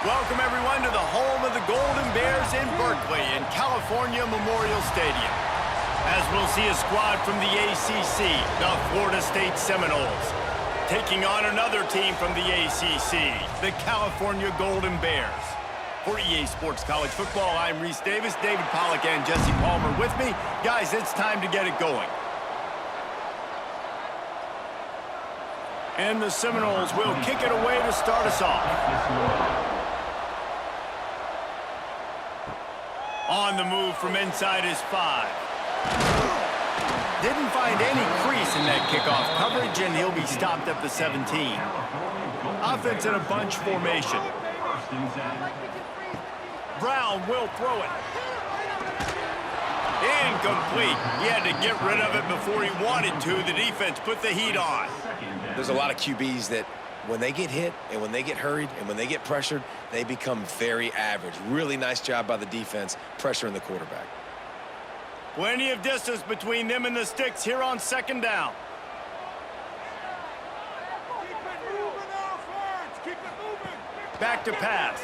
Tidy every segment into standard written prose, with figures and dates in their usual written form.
Welcome, everyone, to the home of the Golden Bears in Berkeley in California Memorial Stadium. As we'll see a squad from the ACC, the Florida State Seminoles, taking on another team from the ACC, the California Golden Bears. For EA Sports College Football, I'm Reese Davis, David Pollack, and Jesse Palmer with me. Guys, it's time to get it going. And the Seminoles will kick it away to start us off. On the move from inside his 5. Didn't find any crease in that kickoff coverage, and he'll be stopped at the 17. Offense in a bunch formation. Brown will throw it. Incomplete. He had to get rid of it before he wanted to. The defense put the heat on. There's a lot of QBs that when they get hit and when they get hurried and when they get pressured, they become very average. Really nice job by the defense pressuring the quarterback. Plenty of distance between them and the sticks here on second down. Back to pass.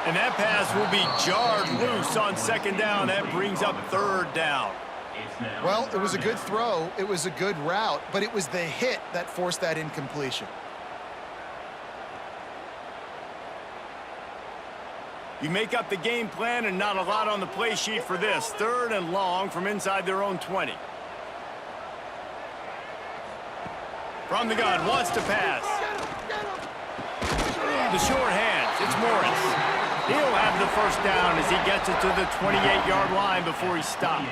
And that pass will be jarred loose on second down. That brings up third down. Well, it was a good throw. It was a good route, but it was the hit that forced that incompletion. You make up the game plan and not a lot on the play sheet for this. Third and long from inside their own 20. From the gun, wants to pass. The short hands, it's Morris. He'll have the first down as he gets it to the 28-yard line before he's stopped.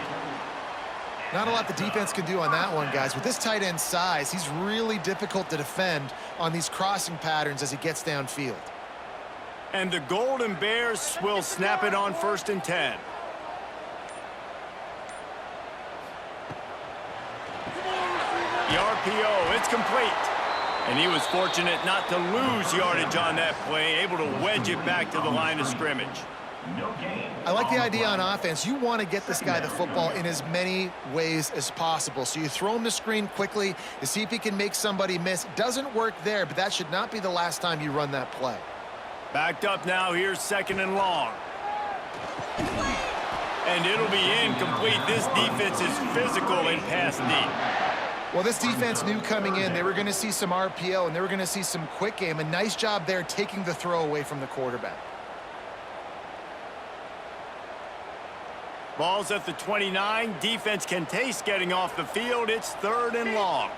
Not a lot the defense can do on that one, guys. With this tight end size, he's really difficult to defend on these crossing patterns as he gets downfield. And the Golden Bears will snap it on 1st and 10. The RPO, it's complete. And he was fortunate not to lose yardage on that play, able to wedge it back to the line of scrimmage. I like the idea on offense. You want to get this guy the football in as many ways as possible. So you throw him the screen quickly to see if he can make somebody miss. Doesn't work there, but that should not be the last time you run that play. Backed up now, here's second and long. And it'll be incomplete. This defense is physical in pass deep. Well, this defense knew coming in they were going to see some RPO and they were going to see some quick game. A nice job there taking the throw away from the quarterback. Ball's at the 29. Defense can taste getting off the field. It's third and long.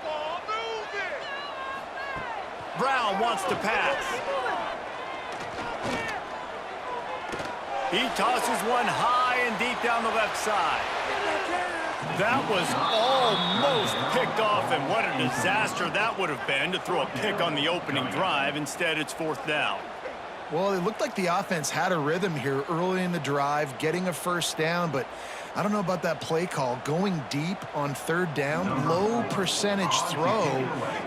Brown wants to pass. He tosses one high and deep down the left side. That was almost picked off, and what a disaster that would have been to throw a pick on the opening drive. Instead, it's 4th down. Well, it looked like the offense had a rhythm here early in the drive, getting a first down, but I don't know about that play call. Going deep on 3rd down, low percentage throw,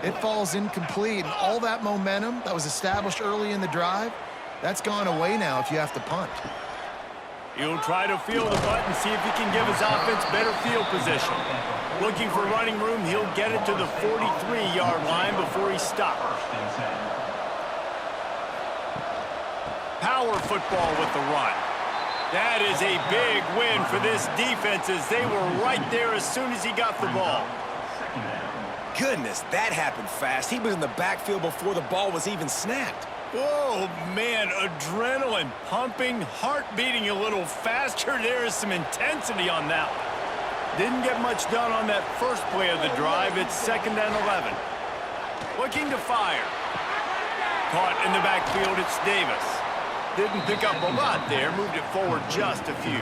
it falls incomplete. And all that momentum that was established early in the drive, that's gone away now if you have to punt. He'll try to field the punt and see if he can give his offense better field position. Looking for running room, he'll get it to the 43-yard line before he's stopped. Power football with the run. That is a big win for this defense as they were right there as soon as he got the ball. Goodness, that happened fast. He was in the backfield before the ball was even snapped. Oh, man, adrenaline pumping, heart beating a little faster. There is some intensity on that one. Didn't get much done on that first play of the drive. It's 2nd and 11. Looking to fire. Caught in the backfield, it's Davis. Didn't pick up a lot there, moved it forward just a few.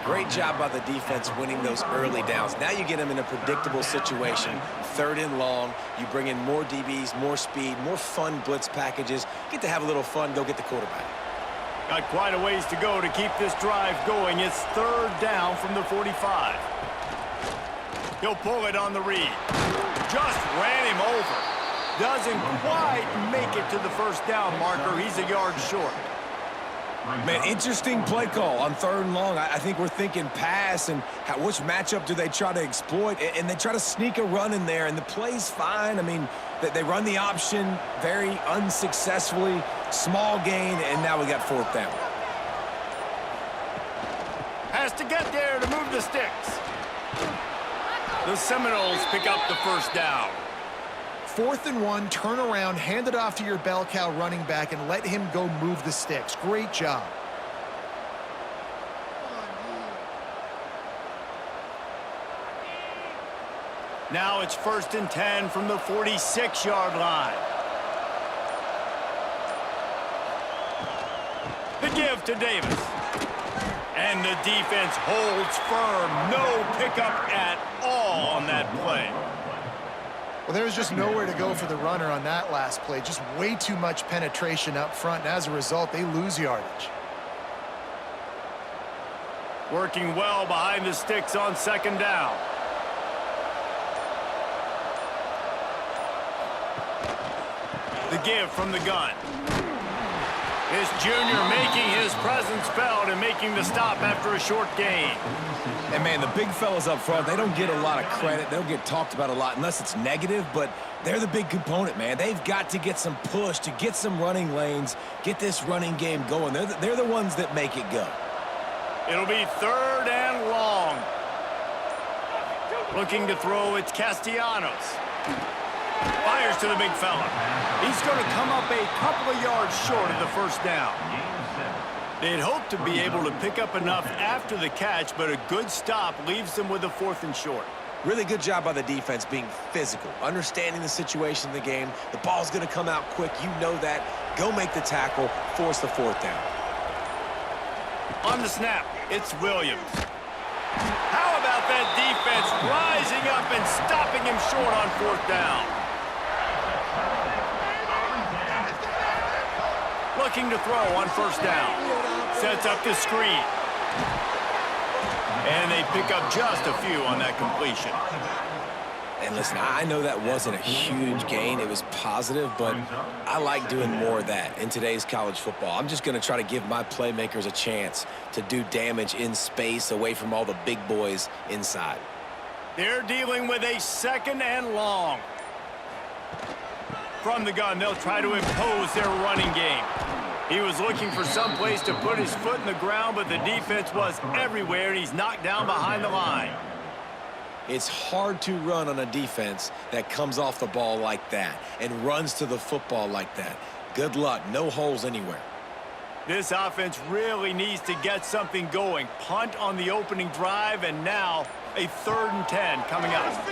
Great job by the defense winning those early downs. Now you get them in a predictable situation. 3rd and long, you bring in more DBs, more speed, more fun blitz packages. Get to have a little fun, go get the quarterback. Got quite a ways to go to keep this drive going. It's 3rd down from the 45. He'll pull it on the read. Just ran him over. Doesn't quite make it to the first down marker. He's a yard short. Man, interesting play call on 3rd and long. I think we're thinking pass and which matchup do they try to exploit, and they try to sneak a run in there, and the play's fine. I mean, they run the option very unsuccessfully, small gain, and now we got 4th down. Has to get there to move the sticks. The Seminoles pick up the 1st down. 4th and 1, turn around, hand it off to your bell cow running back, and let him go move the sticks. Great job. Now it's 1st and 10 from the 46-yard line. The give to Davis. And the defense holds firm. No pickup at all on that play. Well, there was just nowhere to go for the runner on that last play. Just way too much penetration up front, and as a result, they lose yardage. Working well behind the sticks on 2nd down. The give from the gun. This junior making his presence felt and making the stop after a short gain. And, man, the big fellas up front, they don't get a lot of credit. They don't get talked about a lot unless it's negative, but they're the big component, man. They've got to get some push, to get some running lanes, get this running game going. They're the ones that make it go. It'll be 3rd and long. Looking to throw, it's Castellanos. Fires to the big fella. He's going to come up a couple of yards short of the 1st down. They'd hope to be able to pick up enough after the catch, but a good stop leaves them with a 4th and short. Really good job by the defense being physical, understanding the situation in the game. The ball's going to come out quick. You know that. Go make the tackle, force the 4th down. On the snap, it's Williams. How about that defense rising up and stopping him short on 4th down? Looking to throw on 1st down. Sets up the screen. And they pick up just a few on that completion. And listen, I know that wasn't a huge gain. It was positive, but I like doing more of that in today's college football. I'm just going to try to give my playmakers a chance to do damage in space away from all the big boys inside. They're dealing with a 2nd and long. From the gun, they'll try to impose their running game. He was looking for some place to put his foot in the ground, but the defense was everywhere, and he's knocked down behind the line. It's hard to run on a defense that comes off the ball like that and runs to the football like that. Good luck. No holes anywhere. This offense really needs to get something going. Punt on the opening drive, and now a 3rd and 10 coming up.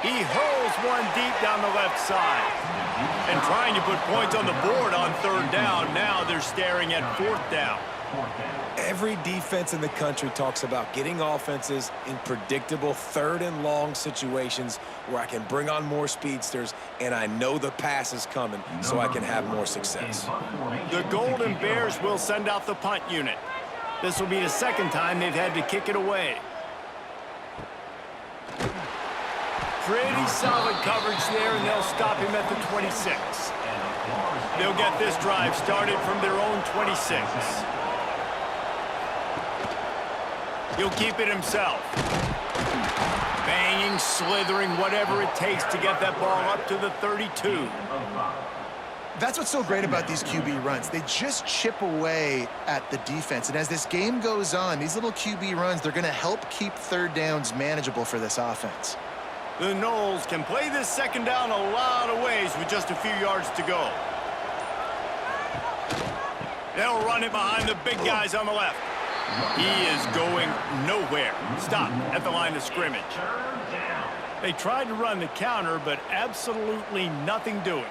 He hurls one deep down the left side. And trying to put points on the board on 3rd down. Now they're staring at 4th down. Every defense in the country talks about getting offenses in predictable 3rd and long situations where I can bring on more speedsters and I know the pass is coming so I can have more success. The Golden Bears will send out the punt unit. This will be the 2nd time they've had to kick it away. Pretty solid coverage there, and they'll stop him at the 26. They'll get this drive started from their own 26. He'll keep it himself. Banging, slithering, whatever it takes to get that ball up to the 32. That's what's so great about these QB runs. They just chip away at the defense. And as this game goes on, these little QB runs, they're going to help keep 3rd downs manageable for this offense. The Noles can play this 2nd down a lot of ways with just a few yards to go. They'll run it behind the big guys on the left. He is going nowhere. Stop at the line of scrimmage. They tried to run the counter, but absolutely nothing doing.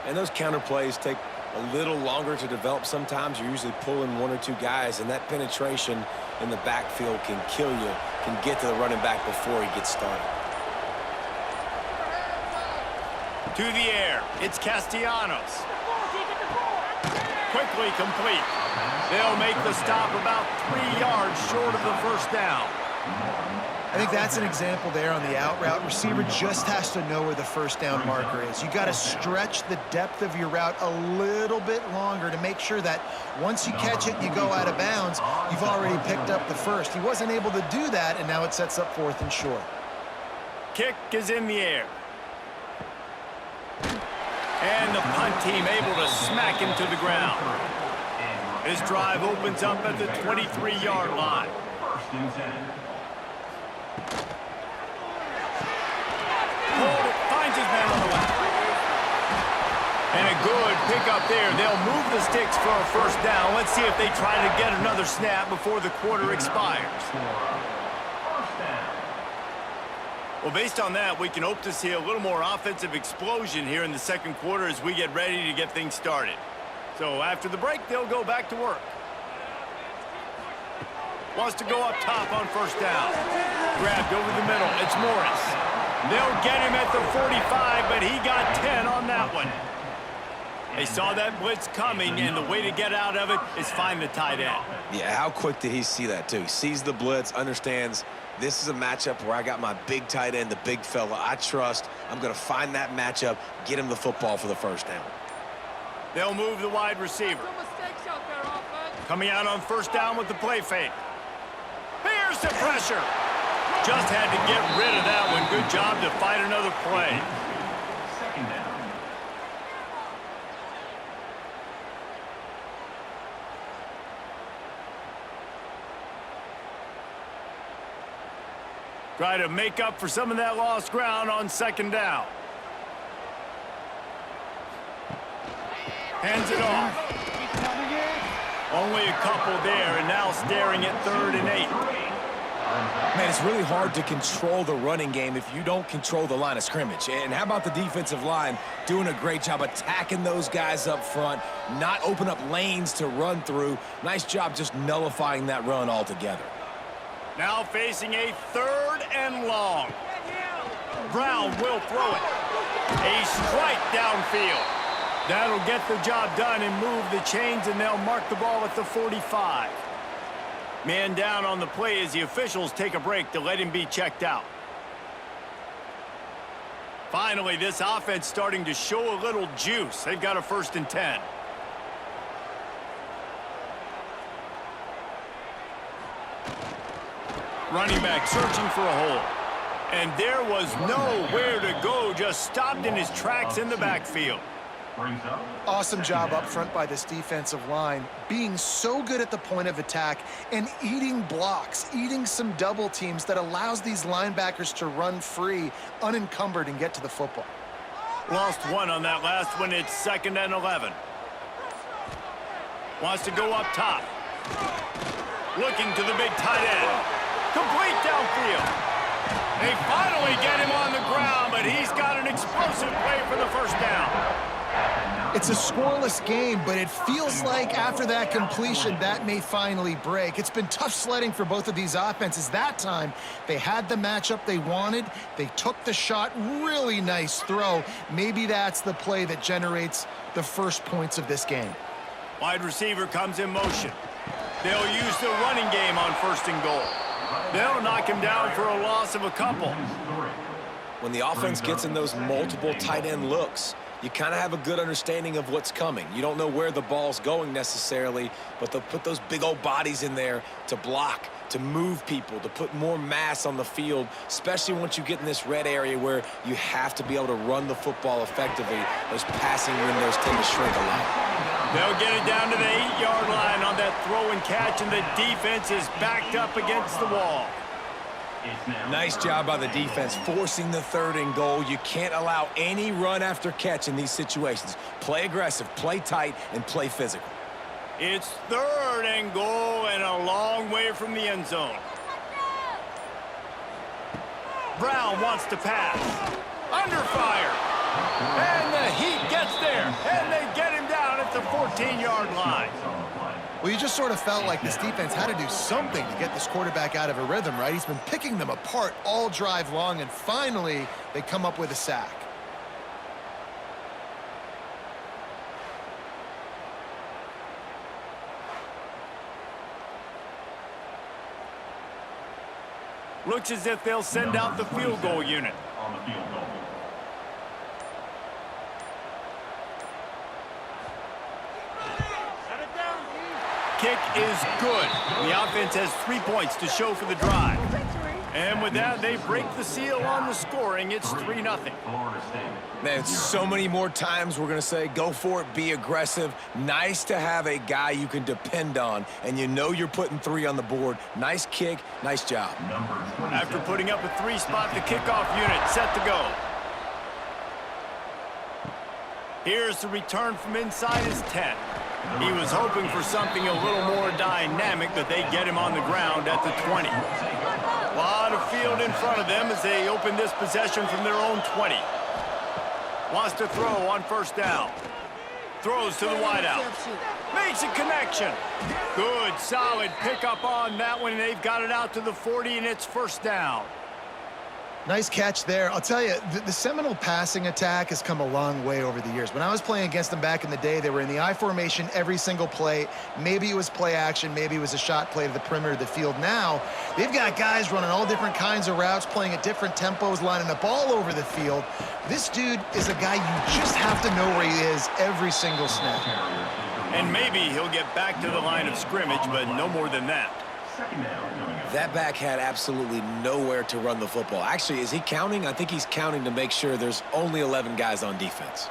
And those counter plays take a little longer to develop sometimes. You're usually pulling 1 or 2 guys, and that penetration in the backfield can kill you, can get to the running back before he gets started. To the air, it's Castellanos. Quickly complete. They'll make the stop about 3 yards short of the 1st down. I think that's an example there on the out route. Receiver just has to know where the first down marker is. You got to stretch the depth of your route a little bit longer to make sure that once you catch it and you go out of bounds, you've already picked up the first. He wasn't able to do that, and now it sets up 4th and short. Kick is in the air. And the punt team able to smack him to the ground. His drive opens up at the 23-yard line. Finds his man on the left. And a good pickup there. They'll move the sticks for a first down. Let's see if they try to get another snap before the quarter expires. Well, based on that, we can hope to see a little more offensive explosion here in the second quarter as we get ready to get things started. So after the break, they'll go back to work. Wants to go up top on first down. Grabbed over the middle. It's Morris. They'll get him at the 45, but he got 10 on that one. They saw that blitz coming, and the way to get out of it is find the tight end. Yeah, how quick did he see that, too? He sees the blitz, understands this is a matchup where I got my big tight end, the big fella I trust. I'm going to find that matchup, get him the football for the first down. They'll move the wide receiver. Coming out on first down with the play fake. Here's the pressure. Just had to get rid of that one. Good job to fight another play. Second down. Try to make up for some of that lost ground on second down. Hands it off. Only a couple there, and now staring at 3rd and 8. Man, it's really hard to control the running game if you don't control the line of scrimmage. And how about the defensive line doing a great job attacking those guys up front, not open up lanes to run through. Nice job just nullifying that run altogether. Now facing a 3rd and long. Brown will throw it. A strike downfield. That'll get the job done and move the chains, and they'll mark the ball at the 45. Man down on the play as the officials take a break to let him be checked out. Finally, this offense starting to show a little juice. They've got a 1st and 10. Running back searching for a hole. And there was nowhere to go, just stopped in his tracks in the backfield. Awesome job up front by this defensive line, being so good at the point of attack and eating blocks, eating some double teams that allows these linebackers to run free, unencumbered, and get to the football. Lost one on that last one. It's 2nd and 11. Wants to go up top. Looking to the big tight end. Complete downfield. They finally get him on the ground, but he's got an explosive play for the first down. It's a scoreless game, but it feels like after that completion, that may finally break. It's been tough sledding for both of these offenses. That time, they had the matchup they wanted. They took the shot. Really nice throw. Maybe that's the play that generates the first points of this game. Wide receiver comes in motion. They'll use the running game on 1st and goal. They'll knock him down for a loss of a couple. When the offense gets in those multiple tight end looks, you kind of have a good understanding of what's coming. You don't know where the ball's going necessarily, but they'll put those big old bodies in there to block, to move people, to put more mass on the field, especially once you get in this red area where you have to be able to run the football effectively. Those passing windows tend to shrink a lot. They'll get it down to the 8-yard line on that throw and catch, and the defense is backed up against the wall. Nice job by the defense forcing the 3rd and goal. You can't allow any run after catch in these situations. Play aggressive, play tight, and play physical. It's 3rd and goal and a long way from the end zone. Brown wants to pass. Under fire. And the heat gets there. And they get him down at the 14-yard line. Well, you just sort of felt like this defense had to do something to get this quarterback out of a rhythm, right? He's been picking them apart all drive long, and finally they come up with a sack. Looks as if they'll send out the field goal unit. On the field goal. Kick is good. The offense has 3 points to show for the drive. And with that, they break the seal on the scoring. It's 3-0. Florida State. Man, so many more times we're going to say, go for it, be aggressive. Nice to have a guy you can depend on, and you know you're putting 3 on the board. Nice kick, nice job. After putting up a 3-spot, the kickoff unit set to go. Here's the return from inside his 10. He was hoping for something a little more dynamic, but they get him on the ground at the 20. A lot of field in front of them as they open this possession from their own 20. Wants to throw on first down. Throws to the wideout. Makes a connection. Good, solid pickup on that one. They've got it out to the 40, and it's first down. Nice catch there. I'll tell you, the Seminole passing attack has come a long way over the years. When I was playing against them back in the day, they were in the I formation every single play. Maybe it was play action. Maybe it was a shot play to the perimeter of the field. Now, they've got guys running all different kinds of routes, playing at different tempos, lining up all over the field. This dude is a guy you just have to know where he is every single snap. And maybe he'll get back to the line of scrimmage, but no more than that. Second down. That back had absolutely nowhere to run the football. Actually, is he counting? I think he's counting to make sure there's only 11 guys on defense.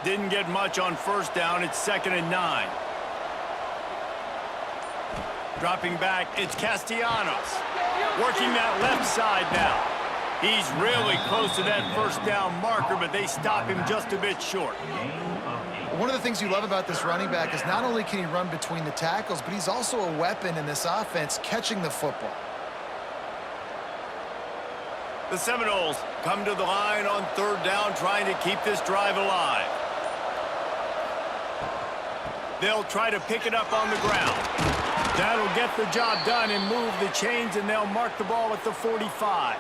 Didn't get much on first down. It's 2nd and 9. Dropping back, it's Castellanos. Working that left side now. He's really close to that first down marker, but they stop him just a bit short. One of the things you love about this running back is not only can he run between the tackles, but he's also a weapon in this offense catching the football. The Seminoles come to the line on 3rd down, trying to keep this drive alive. They'll try to pick it up on the ground. That'll get the job done and move the chains, and they'll mark the ball at the 45.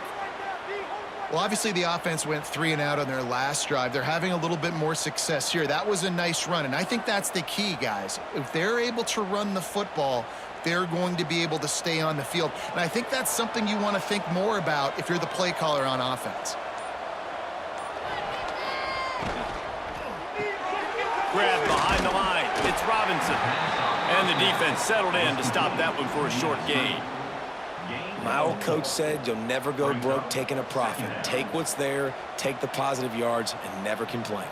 Well, obviously the offense went 3 and out on their last drive. They're having a little bit more success here. That was a nice run, and I think that's the key, guys. If they're able to run the football, they're going to be able to stay on the field. And I think that's something you want to think more about if you're the play caller on offense. Grab behind the line. It's Robinson. And the defense settled in to stop that one for a short gain. My old coach said you'll never go broke taking a profit. Take what's there, take the positive yards, and never complain.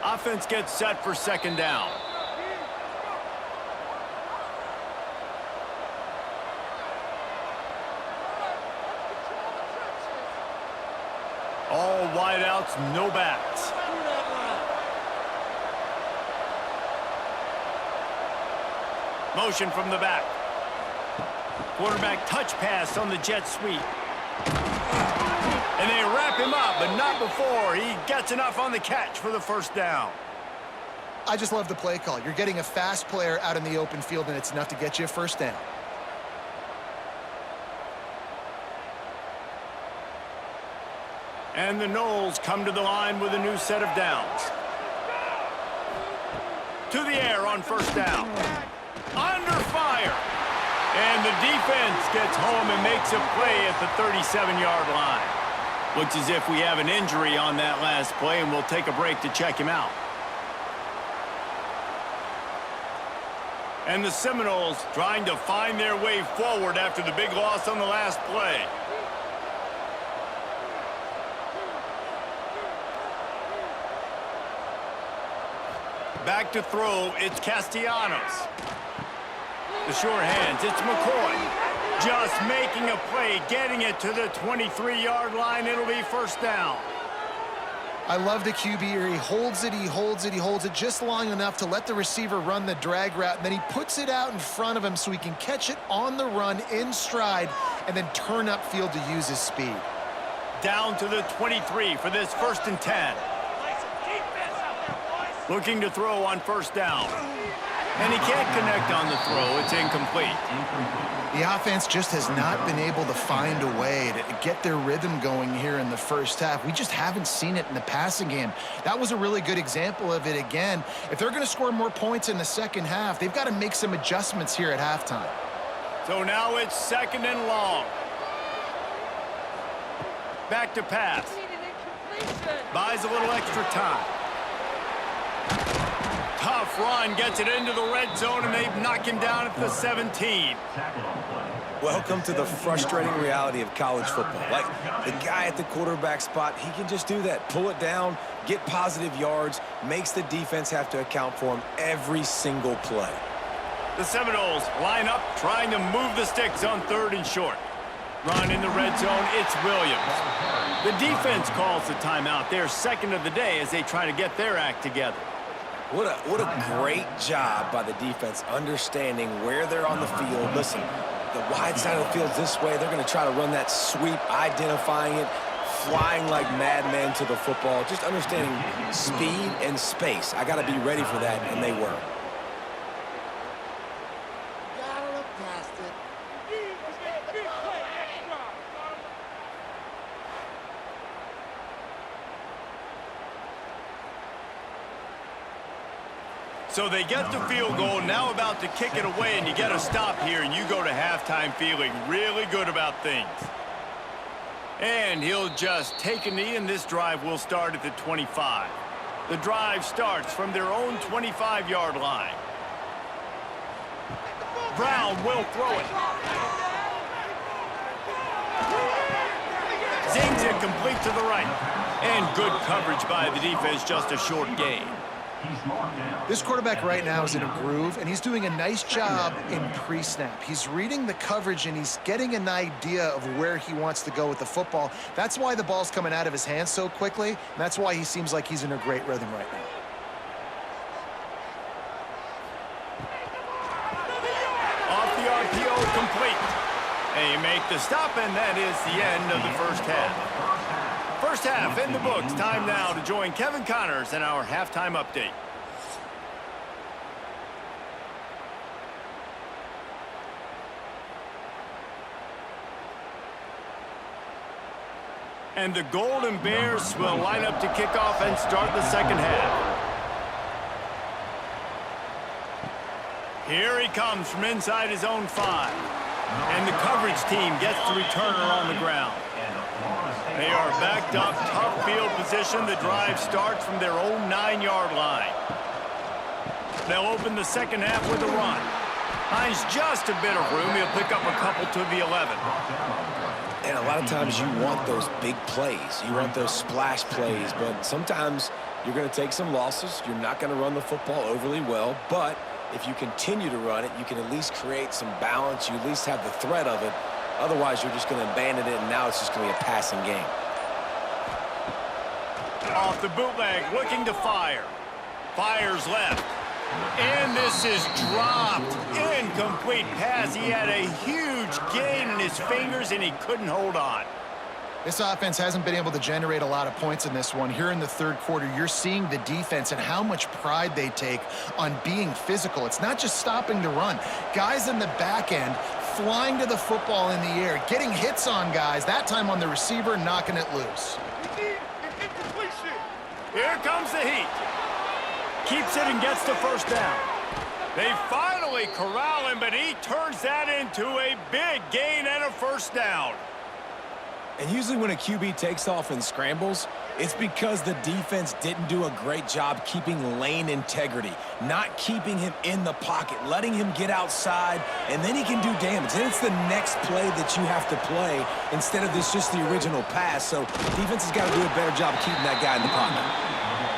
Offense gets set for 2nd down. All wideouts, no backs. Motion from the back. Quarterback touch pass on the jet sweep. And they wrap him up, but not before he gets enough on the catch for the first down. I just love the play call. You're getting a fast player out in the open field, and it's enough to get you a first down. And the Noles come to the line with a new set of downs. To the air on first down. Under fire. And the defense gets home and makes a play at the 37-yard line. Looks as if we have an injury on that last play, and we'll take a break to check him out. And the Seminoles trying to find their way forward after the big loss on the last play. Back to throw, it's Castellanos. The short hands, it's McCoy. Just making a play, getting it to the 23-yard line. It'll be first down. I love the QB here. He holds it, he holds it, he holds it just long enough to let the receiver run the drag route, and then he puts it out in front of him so he can catch it on the run in stride and then turn upfield to use his speed. Down to the 23 for this 1st and 10. Looking to throw on first down. And he can't connect on the throw. It's incomplete. The offense just has not been able to find a way to get their rhythm going here in the first half. We just haven't seen it in the passing game. That was a really good example of it again. If they're going to score more points in the second half, they've got to make some adjustments here at halftime. So now it's 2nd and long. Back to pass. Buys a little extra time. Tough run, gets it into the red zone, and they knock him down at the 17. Welcome to the frustrating reality of college football. Like, the guy at the quarterback spot, he can just do that. Pull it down, get positive yards, makes the defense have to account for him every single play. The Seminoles line up, trying to move the sticks on 3rd and short. Run in the red zone, it's Williams. The defense calls the timeout. They're 2nd of the day as they try to get their act together. What a great job by the defense understanding where they're on the field. Listen, the wide side of the field is this way. They're going to try to run that sweep, identifying it, flying like madmen to the football, just understanding speed and space. I got to be ready for that, and they were. So they get the field goal, now about to kick it away, and you get a stop here, and you go to halftime feeling really good about things. And he'll just take a knee, and this drive will start at the 25. The drive starts from their own 25-yard line. Brown will throw it. Zings it complete to the right. And good coverage by the defense, just a short gain. This quarterback right now is in a groove, and he's doing a nice job in pre-snap. He's reading the coverage, and he's getting an idea of where he wants to go with the football. That's why the ball's coming out of his hands so quickly, and that's why he seems like he's in a great rhythm right now. Off the RPO, complete. They make the stop, and that is the end of the first half. First half in the books. Time now to join Kevin Connors in our halftime update. And the Golden Bears will line up to kick off and start the second half. Here he comes from inside his own 5. And the coverage team gets the returner on the ground. They are backed up, tough field position. The drive starts from their own 9-yard line. They'll open the second half with a run. Finds just a bit of room. He'll pick up a couple to the 11. And a lot of times you want those big plays. You want those splash plays, but sometimes you're going to take some losses. You're not going to run the football overly well, but if you continue to run it, you can at least create some balance. You at least have the threat of it. Otherwise, you're just going to abandon it, and now it's just going to be a passing game. Off the bootleg, looking to fire. Fires left. And this is dropped. Incomplete pass. He had a huge gain in his fingers, and he couldn't hold on. This offense hasn't been able to generate a lot of points in this one. Here in the third quarter, you're seeing the defense and how much pride they take on being physical. It's not just stopping the run. Guys in the back end flying to the football in the air, getting hits on guys, that time on the receiver, knocking it loose. Here comes the heat. Keeps it and gets the first down. They finally corral him, but he turns that into a big gain and a first down. And usually when a QB takes off and scrambles, it's because the defense didn't do a great job keeping lane integrity, not keeping him in the pocket, letting him get outside, and then he can do damage. Then it's the next play that you have to play instead of just the original pass. So defense has got to do a better job of keeping that guy in the pocket.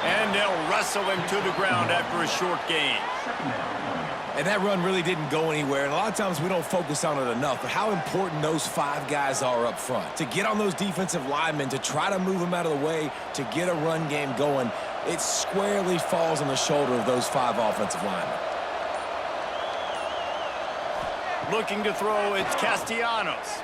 And they'll wrestle him to the ground after a short gain. And that run really didn't go anywhere, and a lot of times we don't focus on it enough, but how important those 5 guys are up front. To get on those defensive linemen, to try to move them out of the way, to get a run game going, it squarely falls on the shoulder of those 5 offensive linemen. Looking to throw, it's Castellanos.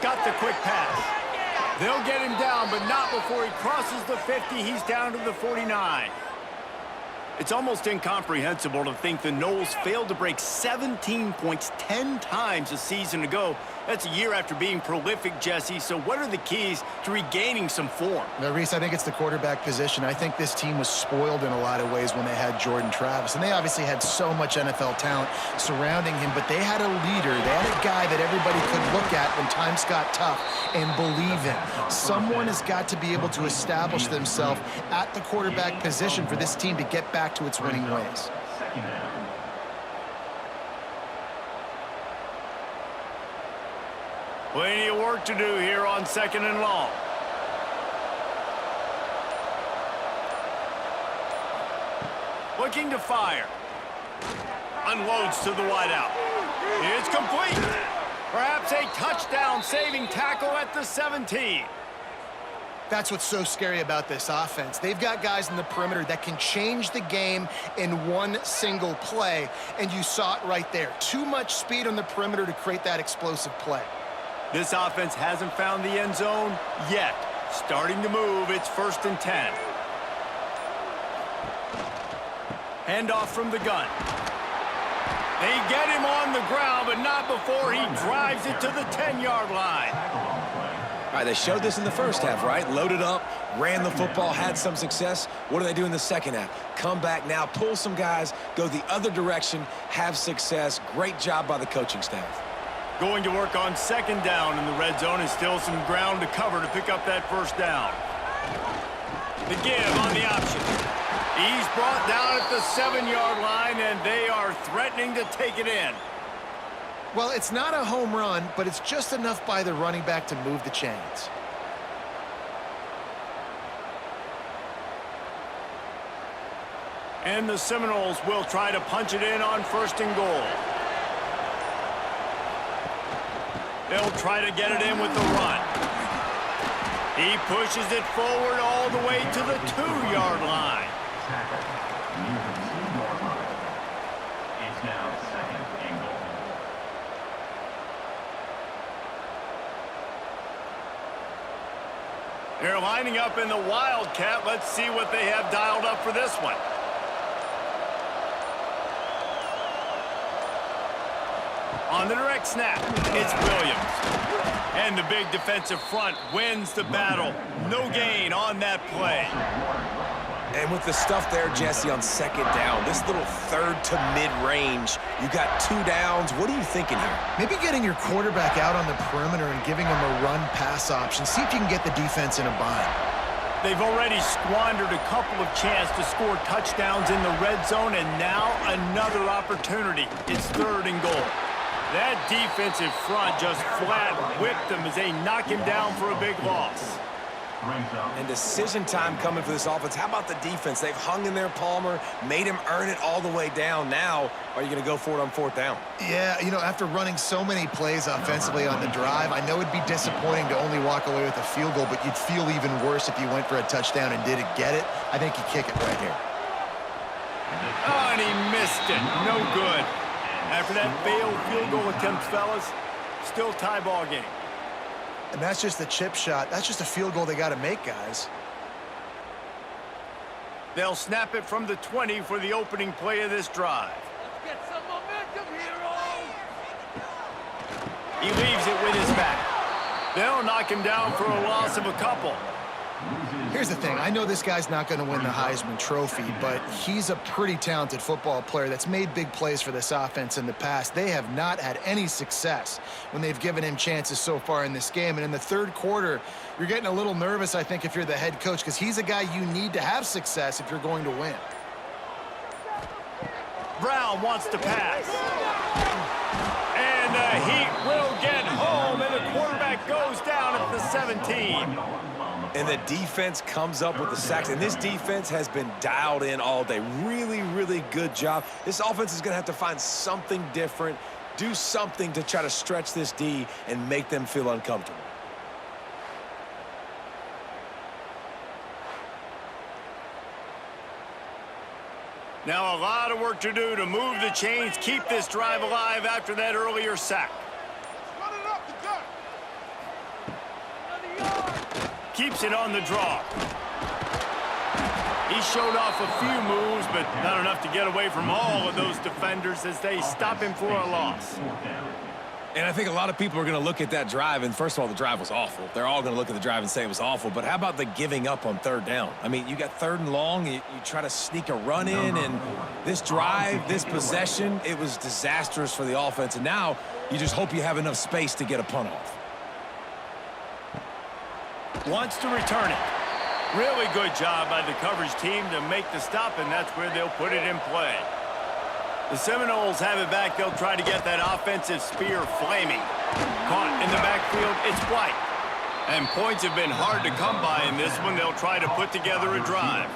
Got the quick pass. They'll get him down, but not before he crosses the 50. He's down to the 49. It's almost incomprehensible to think the Noles failed to break 17 points 10 times a season ago. That's a year after being prolific, Jesse. So what are the keys to regaining some form? Now, Reese, I think it's the quarterback position. I think this team was spoiled in a lot of ways when they had Jordan Travis. And they obviously had so much NFL talent surrounding him, but they had a leader. They had a guy that everybody could look at when times got tough and believe in. Someone has got to be able to establish themselves at the quarterback position for this team to get back to its winning ways. Second down. Plenty of work to do here on 2nd and long. Looking to fire. Unloads to the wideout. It's complete. Perhaps a touchdown-saving tackle at the 17. That's what's so scary about this offense. They've got guys in the perimeter that can change the game in one single play, and you saw it right there. Too much speed on the perimeter to create that explosive play. This offense hasn't found the end zone yet. Starting to move, it's 1st and 10. Handoff from the gun. They get him on the ground, but not before he drives it to the 10-yard line. All right, they showed this in the first half, right? Loaded up, ran the football, had some success. What do they do in the second half? Come back now, pull some guys, go the other direction, have success. Great job by the coaching staff. Going to work on 2nd down in the red zone, and still some ground to cover to pick up that 1st down. The give on the option. He's brought down at the 7-yard line, and they are threatening to take it in. Well, it's not a home run, but it's just enough by the running back to move the chains. And the Seminoles will try to punch it in on 1st and goal. They'll try to get it in with the run. He pushes it forward all the way to the 2-yard line. Tackle. Near the 2-yard line. It's now 2nd and goal. They're lining up in the Wildcat. Let's see what they have dialed up for this one. On the direct snap, it's Williams. And the big defensive front wins the battle. No gain on that play. And with the stuff there, Jesse, on 2nd down, this little 3rd to mid-range, you got 2 downs. What are you thinking here? Maybe getting your quarterback out on the perimeter and giving him a run-pass option. See if you can get the defense in a bind. They've already squandered a couple of chances to score touchdowns in the red zone, and now another opportunity. It's 3rd and goal. That defensive front just flat whipped them as they knock him down for a big loss. And decision time coming for this offense. How about the defense? They've hung in there, Palmer, made him earn it all the way down. Now, are you going to go for it on 4th down? Yeah, you know, after running so many plays offensively on the drive, I know it'd be disappointing to only walk away with a field goal, but you'd feel even worse if you went for a touchdown and didn't get it. I think you kick it right here. Oh, and he missed it. No good. After that failed field goal attempt, fellas, still tie ball game. And that's just a chip shot. That's just a field goal they got to make, guys. They'll snap it from the 20 for the opening play of this drive. Let's get some momentum, heroes! He leaves it with his back. They'll knock him down for a loss of a couple. Here's the thing. I know this guy's not going to win the Heisman Trophy, but he's a pretty talented football player that's made big plays for this offense in the past. They have not had any success when they've given him chances so far in this game. And in the 3rd quarter, you're getting a little nervous, I think, if you're the head coach, because he's a guy you need to have success if you're going to win. Brown wants to pass. And the Heat will get home, and the quarterback goes down at the 17. And the defense comes up with the sacks. And this defense has been dialed in all day. Really, really good job. This offense is going to have to find something different, do something to try to stretch this D and make them feel uncomfortable. Now a lot of work to do to move the chains, keep this drive alive after that earlier sack. Keeps it on the draw. He He showed off a few moves, but not enough to get away from all of those defenders as they stop him for a loss. And I think a lot of people are going to look at that drive, and first of all, the drive was awful. They're all going to look at the drive and say it was awful, but how about the giving up on third down? I mean, you got 3rd and long, you try to sneak a run in, and this drive, this possession, it was disastrous for the offense, and now you just hope you have enough space to get a punt off. Wants to return it. Really good job by the coverage team to make the stop, and that's where they'll put it in play. The Seminoles have it back. They'll try to get that offensive spear flaming. Caught in the backfield, it's White. And points have been hard to come by in this one. They'll try to put together a drive.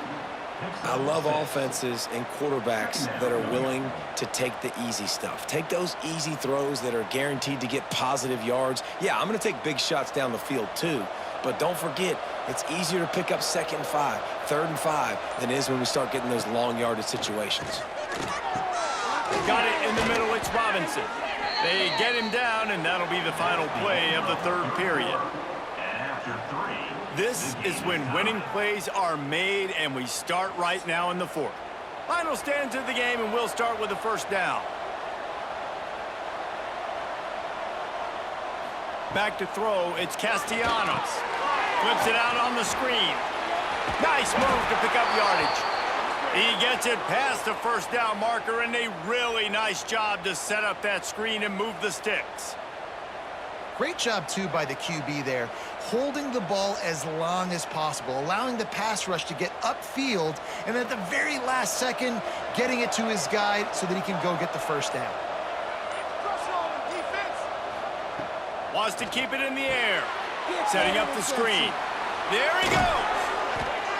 I love offenses and quarterbacks that are willing to take the easy stuff. Take those easy throws that are guaranteed to get positive yards. Yeah, I'm going to take big shots down the field too. But don't forget, it's easier to pick up 2nd and 5, 3rd and 5 than it is when we start getting those long yardage situations. Got it in the middle, it's Robinson. They get him down, and that'll be the final play of the 3rd period. This is when winning plays are made, and we start right now in the 4th. Final stands of the game, and we'll start with the 1st down. Back to throw, it's Castellanos. Flips it out on the screen. Nice move to pick up yardage. He gets it past the 1st down marker, and a really nice job to set up that screen and move the sticks. Great job, too, by the QB there, holding the ball as long as possible, allowing the pass rush to get upfield, and at the very last second, getting it to his guy so that he can go get the 1st down. Wants to keep it in the air. Setting up the screen. There he goes.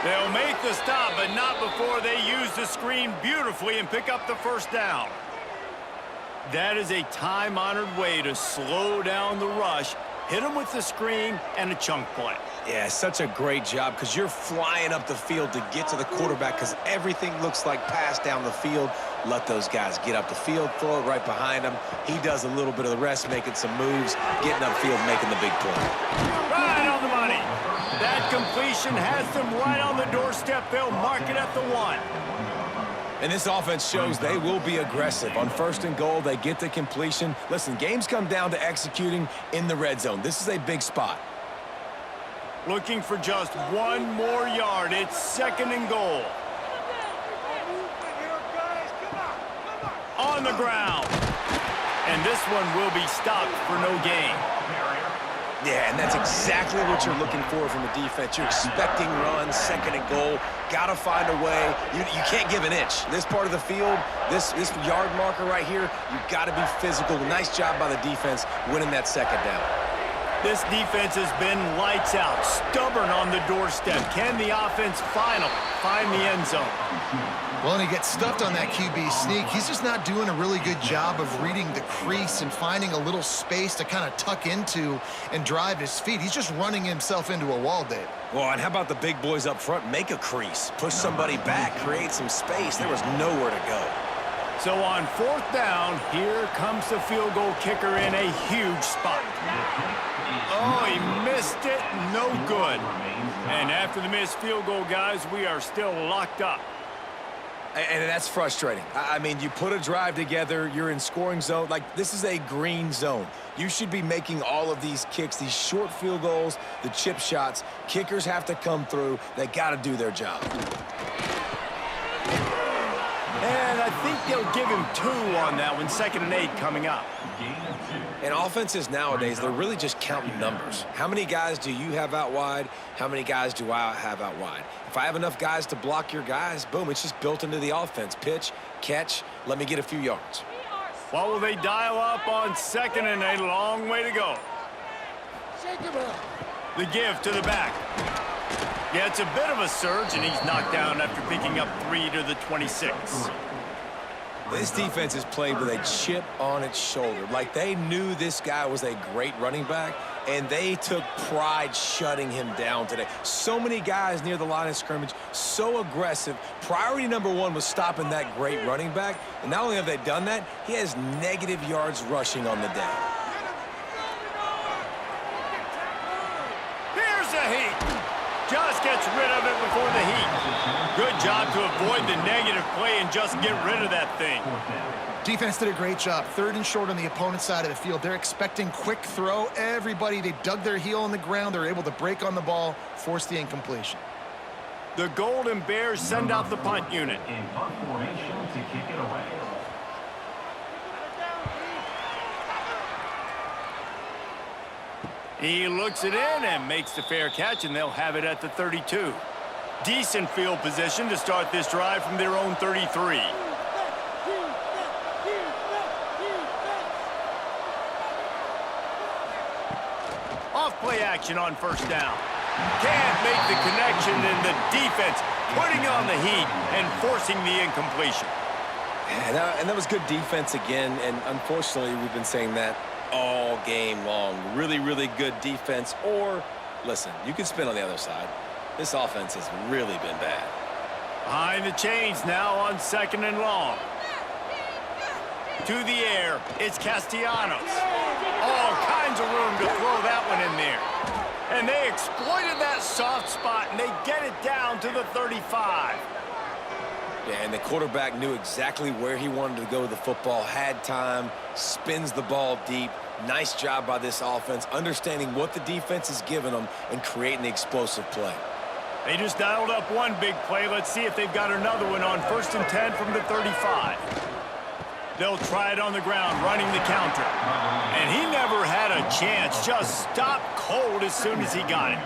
They'll make the stop, but not before they use the screen beautifully and pick up the 1st down. That is a time-honored way to slow down the rush, hit them with the screen, and a chunk play. Yeah, such a great job because you're flying up the field to get to the quarterback because everything looks like pass down the field. Let those guys get up the field, throw it right behind him. He does a little bit of the rest, making some moves, getting upfield, making the big play. Right on the money. That completion has them right on the doorstep. They'll mark it at the 1. And this offense shows they will be aggressive. On 1st and goal, they get the completion. Listen, games come down to executing in the red zone. This is a big spot. Looking for just 1 more yard. It's 2nd and goal. On the ground. And this one will be stopped for no gain. Yeah, and that's exactly what you're looking for from the defense. You're expecting runs, 2nd and goal. Got to find a way. You can't give an inch. This part of the field, this yard marker right here, you've got to be physical. Nice job by the defense winning that 2nd down. This defense has been lights out, stubborn on the doorstep. Can the offense finally find the end zone? Well, and he gets stuffed on that QB sneak. He's just not doing a really good job of reading the crease and finding a little space to kind of tuck into and drive his feet. He's just running himself into a wall, Dave. Well, and how about the big boys up front? Make a crease, push somebody back, create some space. There was nowhere to go. So on 4th down, here comes the field goal kicker in a huge spot. Oh, he missed it. No good. And after the missed field goal, guys, we are still locked up. And that's frustrating. I mean, you put a drive together, you're in scoring zone. Like, this is a green zone. You should be making all of these kicks, these short field goals, the chip shots. Kickers have to come through. They got to do their job. And I think they'll give him 2 on that one, 2nd and 8 coming up. And offenses nowadays, they're really just counting numbers. How many guys do you have out wide? How many guys do I have out wide? If I have enough guys to block your guys, boom, it's just built into the offense. Pitch, catch, let me get a few yards. What will they dial up on 2nd and 8? A long way to go. The give to the back. Yeah, it's a bit of a surge, and he's knocked down after picking up 3 to the 26. This defense is played with a chip on its shoulder. Like, they knew this guy was a great running back, and they took pride shutting him down today. So many guys near the line of scrimmage, so aggressive. Priority number 1 was stopping that great running back, and not only have they done that, he has negative yards rushing on the day. Here's a heat. Just gets rid of it before the heat. Good job to avoid the negative play and just get rid of that thing. Defense did a great job. 3rd and short on the opponent's side of the field. They're expecting quick throw. Everybody, they dug their heel on the ground. They're able to break on the ball, force the incompletion. The Golden Bears send out the punt unit. In punt formation to kick it away. He looks it in and makes the fair catch, and they'll have it at the 32. Decent field position to start this drive from their own 33. Off-play action on 1st down. Can't make the connection, and the defense putting on the heat and forcing the incompletion. Yeah, and that was good defense again, and unfortunately, we've been saying that all game long. Really, really good defense. Or, listen, you can spin on the other side. This offense has really been bad. Behind the chains now on 2nd and long. To the air, it's Castellanos. All kinds of room to throw that one in there. And they exploited that soft spot, and they get it down to the 35. Yeah, and the quarterback knew exactly where he wanted to go with the football, had time, spins the ball deep. Nice job by this offense, understanding what the defense is giving them and creating the explosive play. They just dialed up one big play. Let's see if they've got another one on 1st and 10 from the 35. They'll try it on the ground, running the counter. And he never had a chance. Just stopped cold as soon as he got it.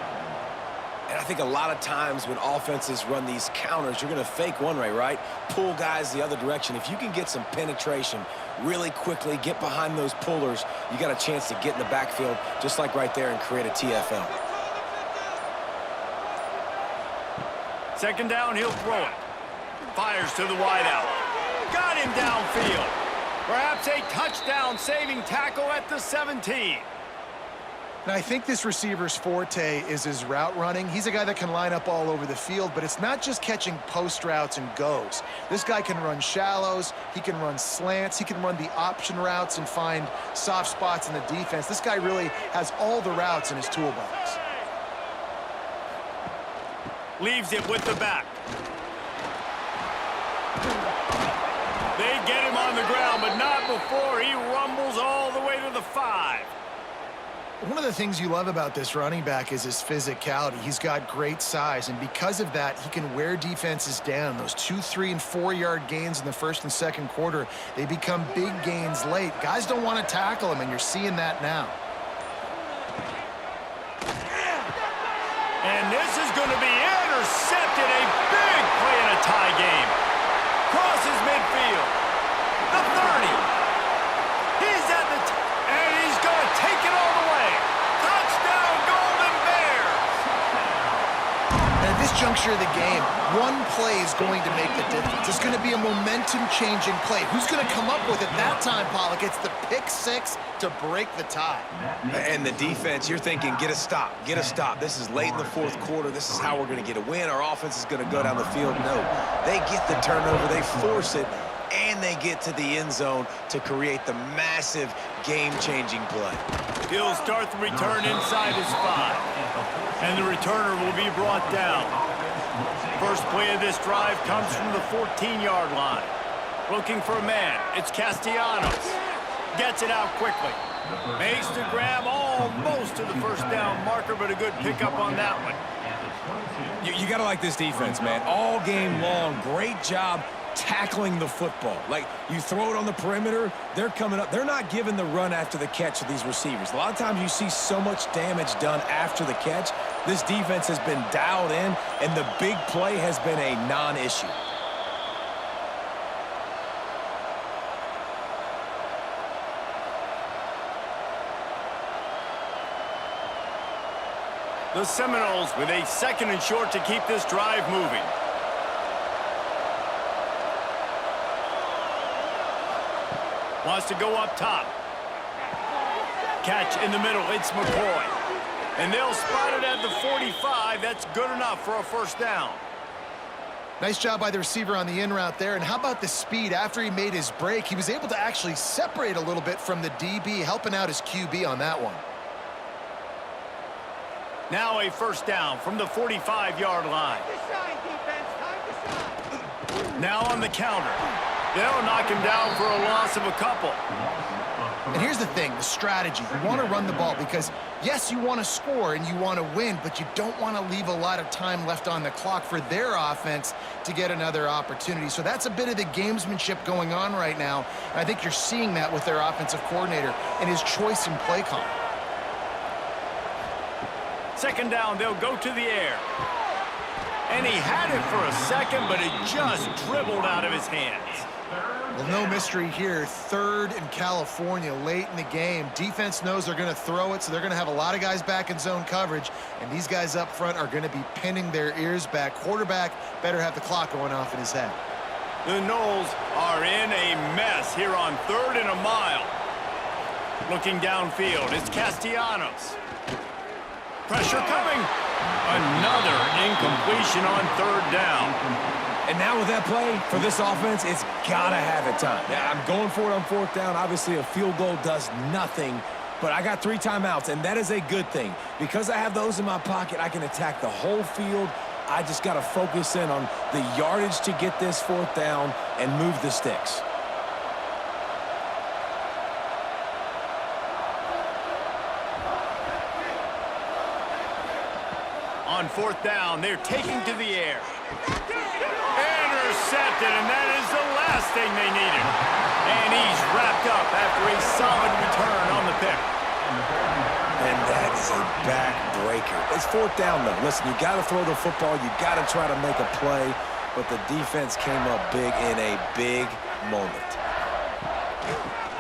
And I think a lot of times when offenses run these counters, you're going to fake one way, right? Pull guys the other direction. If you can get some penetration really quickly, get behind those pullers, you got a chance to get in the backfield, just like right there, and create a TFL. 2nd down, he'll throw it. Fires to the wideout. Got him downfield. Perhaps a touchdown-saving tackle at the 17. And I think this receiver's forte is his route running. He's a guy that can line up all over the field, but it's not just catching post routes and goes. This guy can run shallows, he can run slants, he can run the option routes and find soft spots in the defense. This guy really has all the routes in his toolbox. Leaves it with the back. They get him on the ground, but not before he rumbles all the way to the 5. One of the things you love about this running back is his physicality. He's got great size, and because of that, he can wear defenses down. Those 2, 3, and 4-yard gains in the 1st and 2nd quarter, they become big gains late. Guys don't want to tackle him, and you're seeing that now. And this is going to be intercepted. A big play in a tie game. Crosses midfield. The 30. He's at the and he's going to take it all the way. Touchdown, Golden Bears. And at this juncture of the game, one play is going to make the difference. It's going to be a momentum-changing play. Who's going to come up with it that time, Pollock? It's the pick 6 to break the tie. And the defense, you're thinking, get a stop, get a stop. This is late in the 4th quarter. This is how we're going to get a win. Our offense is going to go down the field. No, they get the turnover, they force it, and they get to the end zone to create the massive game-changing play. He'll start the return inside his 5. And the returner will be brought down. First play of this drive comes from the 14-yard line. Looking for a man. It's Castellanos. Gets it out quickly. Makes the grab almost to the 1st down marker, but a good pickup on that one. You got to like this defense, man. All game long, great job tackling the football. Like, you throw it on the perimeter, they're coming up. They're not giving the run after the catch to these receivers. A lot of times you see so much damage done after the catch. This defense has been dialed in, and the big play has been a non-issue. The Seminoles with a 2nd and short to keep this drive moving. Wants to go up top. Catch in the middle. It's McCoy. And they'll spot it at the 45. That's good enough for a 1st down. Nice job by the receiver on the in route there. And how about the speed? After he made his break, he was able to actually separate a little bit from the DB, helping out his QB on that one. Now a first down from the 45-yard line. Time to shine, defense. Time to shine. Now on the counter. They'll knock him down for a loss of a couple. And here's the thing, the strategy. You want to run the ball because, yes, you want to score and you want to win, but you don't want to leave a lot of time left on the clock for their offense to get another opportunity. So that's a bit of the gamesmanship going on right now. And I think you're seeing that with their offensive coordinator and his choice in play call. Second down, they'll go to the air. And he had it for a second, but it just dribbled out of his hands. Well, no mystery here. Third in California late in the game. Defense knows they're going to throw it, so they're going to have a lot of guys back in zone coverage, and these guys up front are going to be pinning their ears back. Quarterback better have the clock going off in his head. The Knowles are in a mess here on 3rd and a mile. Looking downfield, it's Castellanos. Pressure coming. Another incompletion on 3rd down. And now with that play, for this offense, it's got to have it time. Yeah, I'm going for it on 4th down. Obviously, a field goal does nothing, but I got 3 timeouts, and that is a good thing. Because I have those in my pocket, I can attack the whole field. I just got to focus in on the yardage to get this 4th down and move the sticks. On 4th down, they're taking to the air. Intercepted, and that is the last thing they needed. And he's wrapped up after a solid return on the pick. And that is a backbreaker. It's 4th down, though. Listen, you got to throw the football. You got to try to make a play. But the defense came up big in a big moment.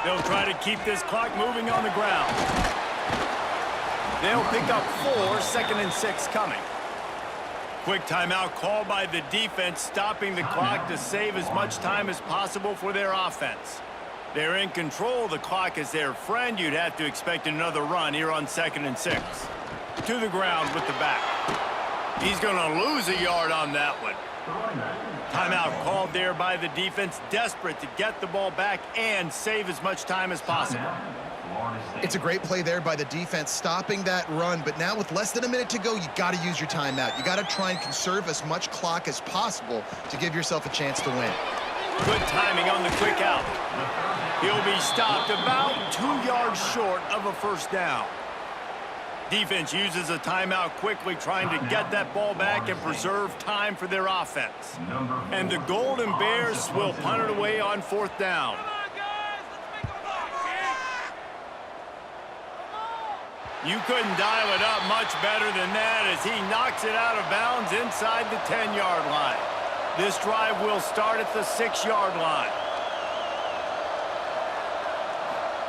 They'll try to keep this clock moving on the ground. They'll pick up 4, 2nd and 6 coming. Quick timeout called by the defense, stopping the clock to save as much time as possible for their offense. They're in control. The clock is their friend. You'd have to expect another run here on 2nd and 6. To the ground with the back. He's going to lose a yard on that one. Timeout called there by the defense, desperate to get the ball back and save as much time as possible. It's a great play there by the defense, stopping that run. But now with less than a minute to go, you got to use your timeout. You got to try and conserve as much clock as possible to give yourself a chance to win. Good timing on the quick out. He'll be stopped about 2 yards short of a first down. Defense uses a timeout quickly, trying to get that ball back and preserve time for their offense. And the Golden Bears will punt it away on 4th down. You couldn't dial it up much better than that as he knocks it out of bounds inside the 10-yard line. This drive will start at the 6-yard line.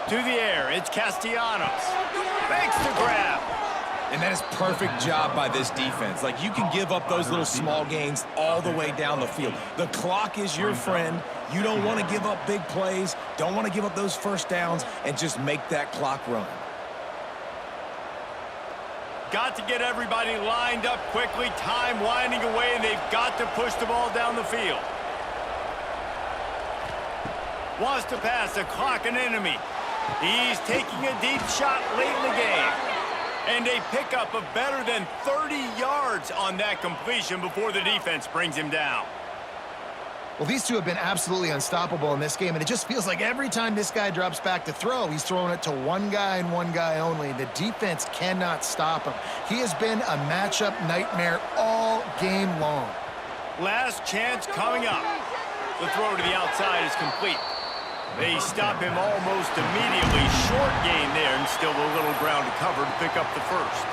To the air, it's Castellanos. Makes the grab. And that is perfect job by this defense. Like, you can give up those little small gains all the way down the field. The clock is your friend. You don't want to give up big plays, don't want to give up those first downs, and just make that clock run. Got to get everybody lined up quickly. Time winding away, and they've got to push the ball down the field. Wants to pass, the clock an enemy. He's taking a deep shot late in the game. And a pickup of better than 30 yards on that completion before the defense brings him down. Well, these two have been absolutely unstoppable in this game, and it just feels like every time this guy drops back to throw, he's throwing it to one guy and one guy only. The defense cannot stop him. He has been a matchup nightmare all game long. Last chance coming up. The throw to the outside is complete. They stop him almost immediately. Short gain there, and still a little ground to cover to pick up the first.